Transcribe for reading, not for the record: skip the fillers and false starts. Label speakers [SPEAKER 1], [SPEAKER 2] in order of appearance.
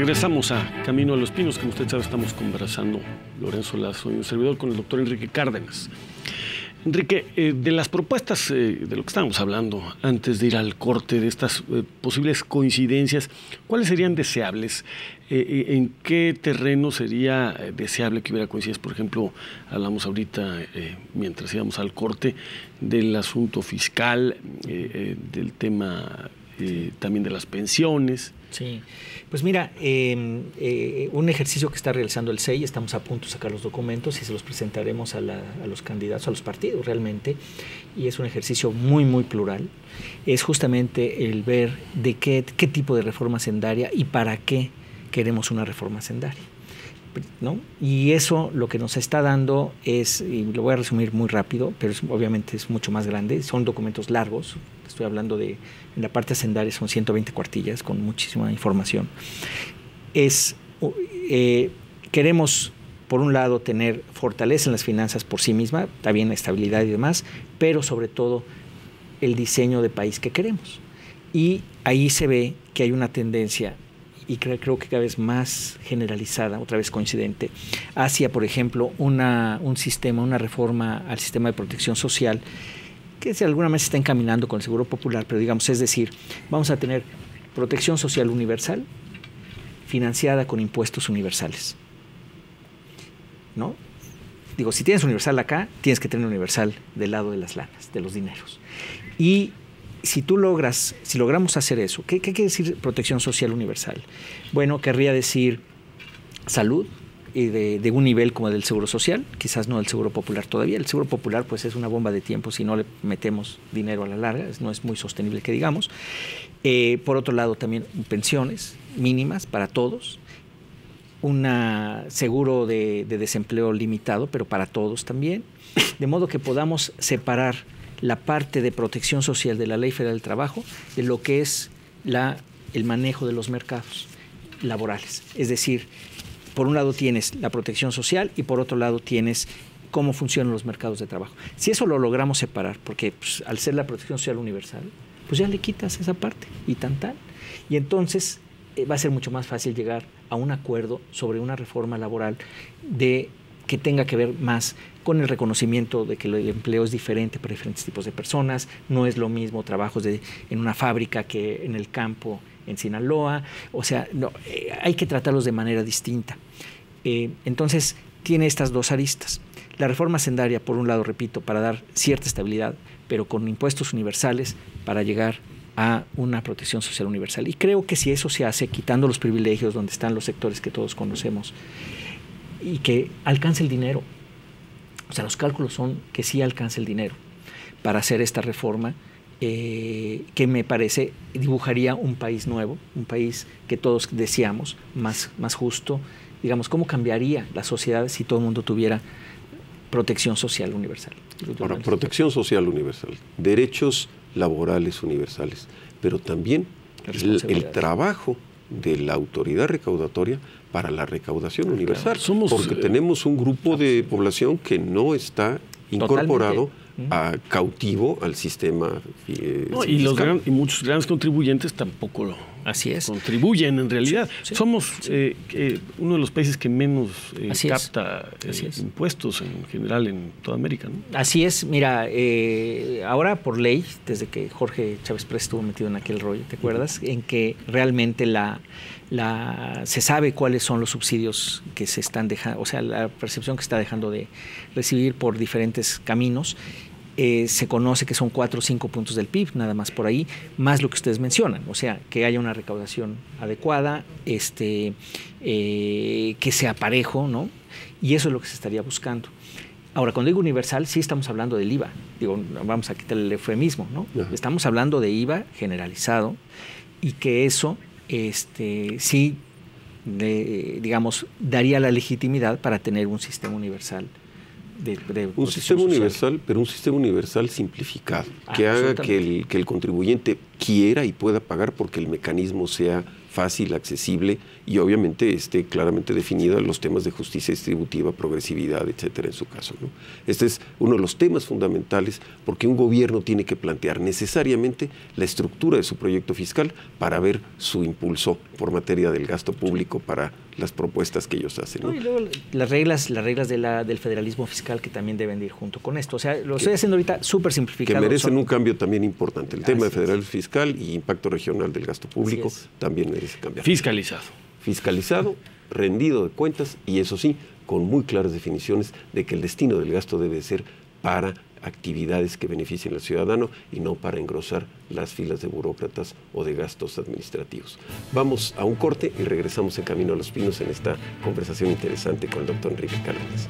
[SPEAKER 1] Regresamos a Camino a los Pinos. Como usted sabe, estamos conversando, Lorenzo Lazo y un servidor, con el doctor Enrique Cárdenas. Enrique, de las propuestas, de lo que estábamos hablando antes de ir al corte, de estas posibles coincidencias, ¿cuáles serían deseables? ¿En qué terreno sería deseable que hubiera coincidencias? Por ejemplo, hablamos ahorita, mientras íbamos al corte, del asunto fiscal, del tema también de las pensiones.
[SPEAKER 2] Sí, pues mira, un ejercicio que está realizando el SEI, estamos a punto de sacar los documentos y se los presentaremos a los candidatos, a los partidos realmente, y es un ejercicio muy, muy plural. Es justamente el ver de qué tipo de reforma hacendaria y para qué queremos una reforma hacendaria, ¿no? Y eso lo que nos está dando es, y lo voy a resumir muy rápido, pero obviamente es mucho más grande, son documentos largos. Estoy hablando de, en la parte hacendaria son 120 cuartillas con muchísima información. Queremos, por un lado, tener fortaleza en las finanzas por sí misma, está bien, estabilidad y demás, pero sobre todo el diseño de país que queremos. Y ahí se ve que hay una tendencia, y creo que cada vez más generalizada, otra vez coincidente, hacia, por ejemplo, una reforma al sistema de protección social, que de alguna manera se está encaminando con el Seguro Popular, pero digamos, es decir, vamos a tener protección social universal financiada con impuestos universales, ¿no? Digo, si tienes universal acá, tienes que tener universal del lado de las lanas, de los dineros. Y si logramos hacer eso, ¿qué quiere decir protección social universal? Bueno, querría decir salud, y de un nivel como el del Seguro Social, quizás no del Seguro Popular todavía. El Seguro Popular pues es una bomba de tiempo si no le metemos dinero a la larga, no es muy sostenible que digamos. Por otro lado también pensiones mínimas para todos, un seguro de desempleo limitado, pero para todos también, de modo que podamos separar la parte de protección social de la Ley Federal del Trabajo de lo que es el manejo de los mercados laborales. Es decir, por un lado tienes la protección social y por otro lado tienes cómo funcionan los mercados de trabajo. Si eso lo logramos separar, porque pues, al ser la protección social universal, pues ya le quitas esa parte y tan. Y entonces va a ser mucho más fácil llegar a un acuerdo sobre una reforma laboral que tenga que ver más con el reconocimiento de que el empleo es diferente para diferentes tipos de personas, no es lo mismo trabajos en una fábrica que en el campo en Sinaloa, o sea, no, hay que tratarlos de manera distinta. Entonces, tiene estas dos aristas. La reforma hacendaria, por un lado, repito, para dar cierta estabilidad, pero con impuestos universales para llegar a una protección social universal. Y creo que si eso se hace, quitando los privilegios donde están los sectores que todos conocemos, y que alcance el dinero, o sea, los cálculos son que sí alcance el dinero para hacer esta reforma, que me parece dibujaría un país nuevo, un país que todos deseamos, más justo. Digamos, ¿cómo cambiaría la sociedad si todo el mundo tuviera protección social universal?
[SPEAKER 3] Ahora, protección social universal, derechos laborales universales, pero también el trabajo de la autoridad recaudatoria para la recaudación universal, porque tenemos un grupo de población que no está incorporado cautivo al sistema
[SPEAKER 1] y muchos grandes contribuyentes tampoco contribuyen en realidad. Sí. Somos uno de los países que menos capta impuestos en general en toda América, ¿no?
[SPEAKER 2] Así es. Mira, ahora por ley, desde que Jorge Chávez Press estuvo metido en aquel rollo, ¿te acuerdas? En que realmente se sabe cuáles son los subsidios que se están dejando, o sea, la percepción que está dejando de recibir por diferentes caminos. Se conoce que son 4 o 5 puntos del PIB, nada más por ahí, más lo que ustedes mencionan, o sea, que haya una recaudación adecuada, que sea parejo, ¿no? Y eso es lo que se estaría buscando. Ahora, cuando digo universal, sí estamos hablando del IVA, digo, vamos a quitar el eufemismo, ¿no? Ajá. Estamos hablando de IVA generalizado y que eso sí, digamos, daría la legitimidad para tener un sistema universal.
[SPEAKER 3] Un sistema universal, pero un sistema universal simplificado, que haga que el contribuyente quiera y pueda pagar porque el mecanismo sea fácil, accesible y obviamente esté claramente definida los temas de justicia distributiva, progresividad, etcétera, en su caso, ¿no? Este es uno de los temas fundamentales porque un gobierno tiene que plantear necesariamente la estructura de su proyecto fiscal para ver su impulso por materia del gasto público para las propuestas que ellos hacen, ¿no?
[SPEAKER 2] Y luego las reglas del federalismo fiscal que también deben de ir junto con esto. O sea, lo estoy haciendo ahorita súper simplificado.
[SPEAKER 3] Que merecen un cambio también importante. El tema de federalismo fiscal y impacto regional del gasto público también merece cambiar. Fiscalizado, rendido de cuentas y eso sí, con muy claras definiciones de que el destino del gasto debe ser para actividades que beneficien al ciudadano y no para engrosar las filas de burócratas o de gastos administrativos. Vamos a un corte y regresamos en Camino a los Pinos en esta conversación interesante con el doctor Enrique Cárdenas.